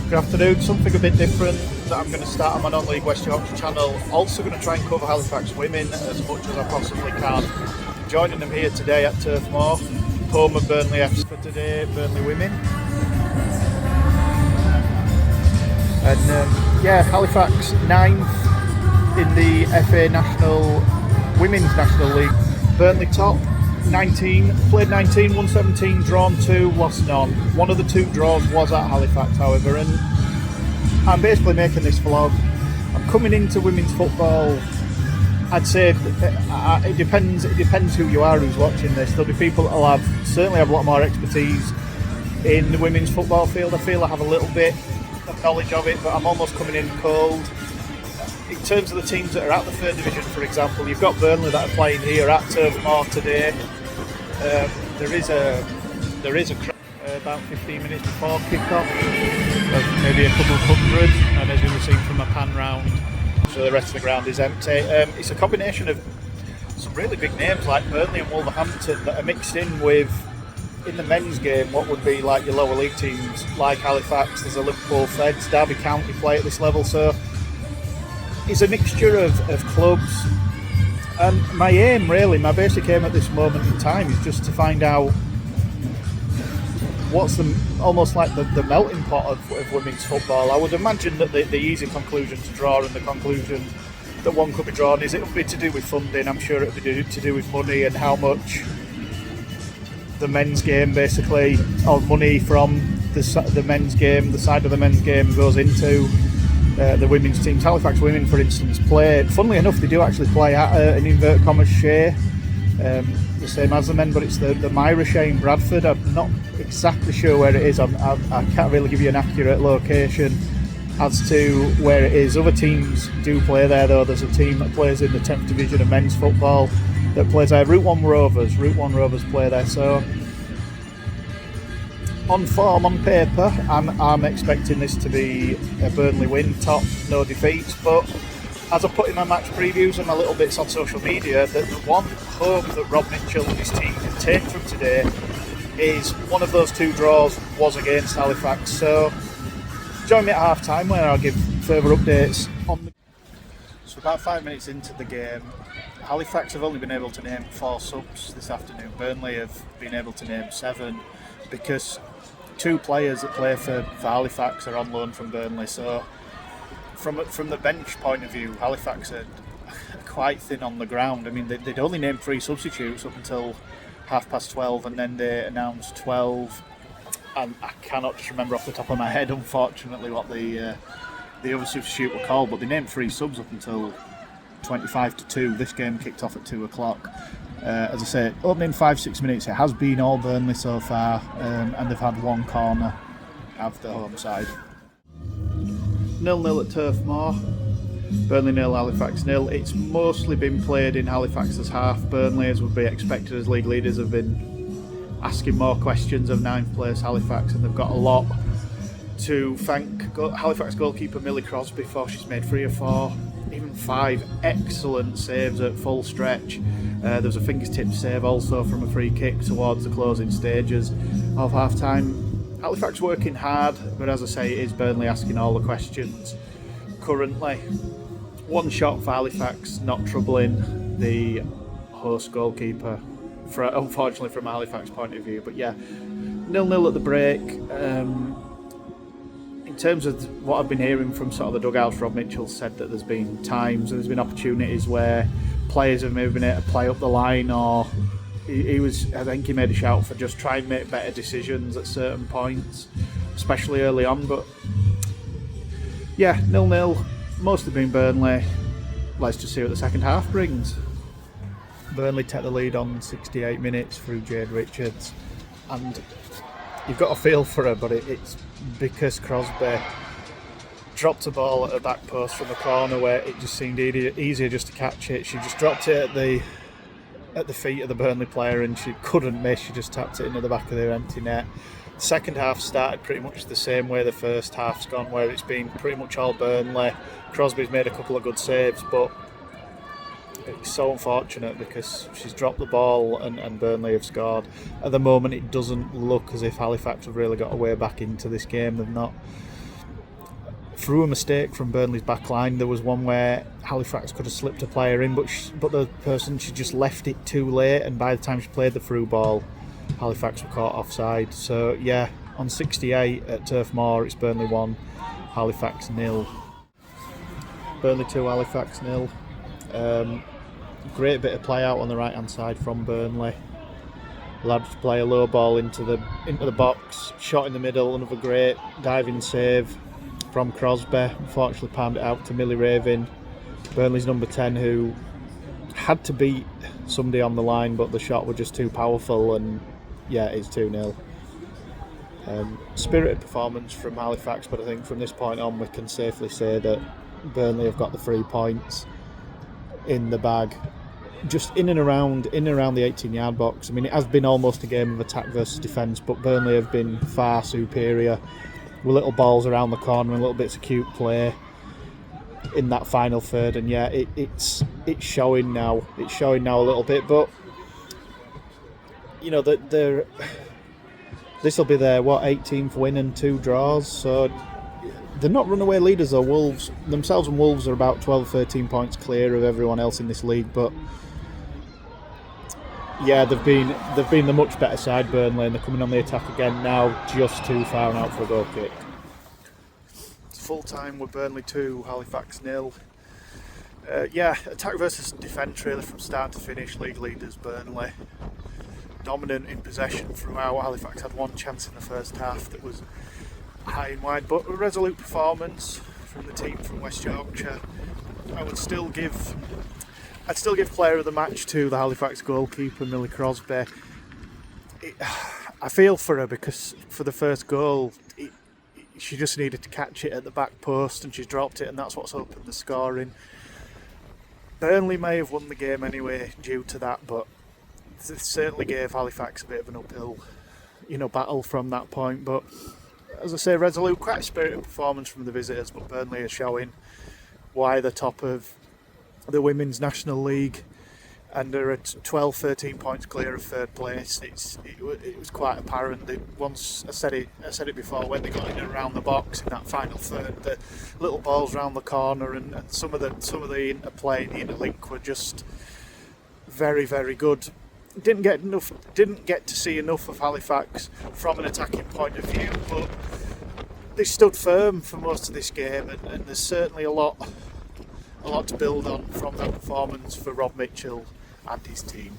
Good afternoon. Something a bit different that I'm going to start on my non-league West Yorkshire channel. Also going to try and cover Halifax women as much as I possibly can. Joining them here today at Turf Moor, home of Burnley FC for today, Burnley women. And Halifax 9th in the FA Women's National League. Burnley top, 19, played 19, won 17, drawn 2, lost none. One of the 2 draws was at Halifax, however, and I'm basically making this vlog. I'm coming into women's football. I'd say it depends who you are who's watching this. There'll be people that'll certainly have a lot more expertise in the women's football field. I feel I have a little bit of knowledge of it, but I'm almost coming in cold. In terms of the teams that are at the 3rd division, for example, you've got Burnley that are playing here at Turf Moor today. There is a crowd about 15 minutes before kick-off, of maybe a couple of hundred, and as you will see from a pan round, so the rest of the ground is empty. It's a combination of some really big names like Burnley and Wolverhampton that are mixed in with, in the men's game, what would be like your lower league teams like Halifax. There's a Liverpool Feds, Derby County play at this level, so it's a mixture of clubs. And my basic aim at this moment in time is just to find out what's almost like the melting pot of women's football. I would imagine that the easy conclusion to draw and the conclusion that one could be drawn is it'll be to do with funding. I'm sure it'll be to do with money and how much the men's game basically, or money from the men's game, the side of the men's game goes into the women's teams. Halifax women, for instance, play. Funnily enough, they do actually play at an inverted commas share, the same as the men, but it's the Myra Shea in Bradford. I'm not exactly sure where it is. I can't really give you an accurate location as to where it is. Other teams do play there, though. There's a team that plays in the 10th division of men's football that plays there. Route 1 Rovers play there. So on form, on paper, I'm expecting this to be a Burnley win, top, no defeats. But as I put in my match previews and my little bits on social media, that the one hope that Rob Mitchell and his team can take from today is one of those 2 draws was against Halifax. So join me at half time where I'll give further updates on the. So about 5 minutes into the game, Halifax have only been able to name 4 subs this afternoon. Burnley have been able to name 7 because 2 players that play for Halifax are on loan from Burnley. So from the bench point of view, Halifax are quite thin on the ground. I mean, they'd only named 3 substitutes up until 12:30, and then they announced 12. And I cannot just remember off the top of my head, unfortunately, what the other substitute were called. But they named 3 subs up until 2. This game kicked off at 2 o'clock. As I say, opening 5-6 minutes, it has been all Burnley so far, and they've had 1 corner of the home side. 0-0 at Turf Moor. Burnley 0, Halifax 0. It's mostly been played in Halifax's half. Burnley, as would be expected as league leaders, have been asking more questions of 9th place Halifax, and they've got a lot to thank Halifax goalkeeper Millie Crosby for. She's made 3 or 4, even 5 excellent saves at full stretch. There was a fingertip save also from a free kick towards the closing stages of half time. Halifax working hard, but as I say, it is Burnley asking all the questions currently. 1 shot for Halifax, not troubling the host goalkeeper, unfortunately from a Halifax point of view. But yeah, 0-0 at the break. In terms of what I've been hearing from sort of the dugouts, Rob Mitchell said that there's been times and there's been opportunities where players have maybe been able to play up the line, or I think he made a shout for just trying to make better decisions at certain points, especially early on. But yeah, 0-0, mostly been Burnley. Let's just see what the second half brings. Burnley take the lead on 68 minutes through Jade Richards, and you've got a feel for her, but it's because Crosby dropped a ball at her back post from a corner where it just seemed easier just to catch it. She just dropped it at the feet of the Burnley player, and she couldn't miss. She just tapped it into the back of their empty net. The second half started pretty much the same way the first half's gone, where it's been pretty much all Burnley. Crosby's made a couple of good saves, but it's so unfortunate because she's dropped the ball and Burnley have scored. At the moment, it doesn't look as if Halifax have really got a way back into this game. They've not through a mistake from Burnley's back line. There was one where Halifax could have slipped a player in, but the person, she just left it too late, and by the time she played the through ball, Halifax were caught offside. So yeah, on 68 at Turf Moor, it's Burnley 1, Halifax 0. Burnley 2, Halifax 0. Great bit of play out on the right hand side from Burnley. Lads play a low ball into the box, shot in the middle, another great diving save from Crosby. Unfortunately palmed it out to Millie Raven, Burnley's number 10, who had to beat somebody on the line, but the shot was just too powerful, and yeah, it's 2-0. Spirited performance from Halifax, but I think from this point on we can safely say that Burnley have got the 3 points in the bag, just in and around the 18-yard box. I mean, it has been almost a game of attack versus defence, but Burnley have been far superior with little balls around the corner and little bits of cute play in that final third. And yeah, it's showing now. It's showing now a little bit, but you know that this will be their 18th win and 2 draws, so they're not runaway leaders though. Wolves themselves and Wolves are about 12-13 points clear of everyone else in this league, but yeah, they've been the much better side, Burnley, and they're coming on the attack again now, just too far out for a goal kick. It's full time with Burnley 2, Halifax 0. Yeah, attack versus defence really from start to finish. League leaders Burnley, dominant in possession throughout. Halifax had one chance in the first half that was high and wide, but a resolute performance from the team from West Yorkshire. I'd still give player of the match to the Halifax goalkeeper, Millie Crosby. I feel for her because for the first goal, she just needed to catch it at the back post and she's dropped it, and that's what's opened the scoring. Burnley may have won the game anyway due to that, but it certainly gave Halifax a bit of an uphill, battle from that point. But as I say, resolute, quite a spirited performance from the visitors, but Burnley are showing why they're top of the Women's National League and are at 12-13 points clear of third place. It was quite apparent that once I said it before, when they got in and around the box in that final third, the little balls round the corner and some of the interplay, the interlink were just very, very good. Didn't get to see enough of Halifax from an attacking point of view, but they stood firm for most of this game, and there's certainly a lot to build on from that performance for Rob Mitchell and his team.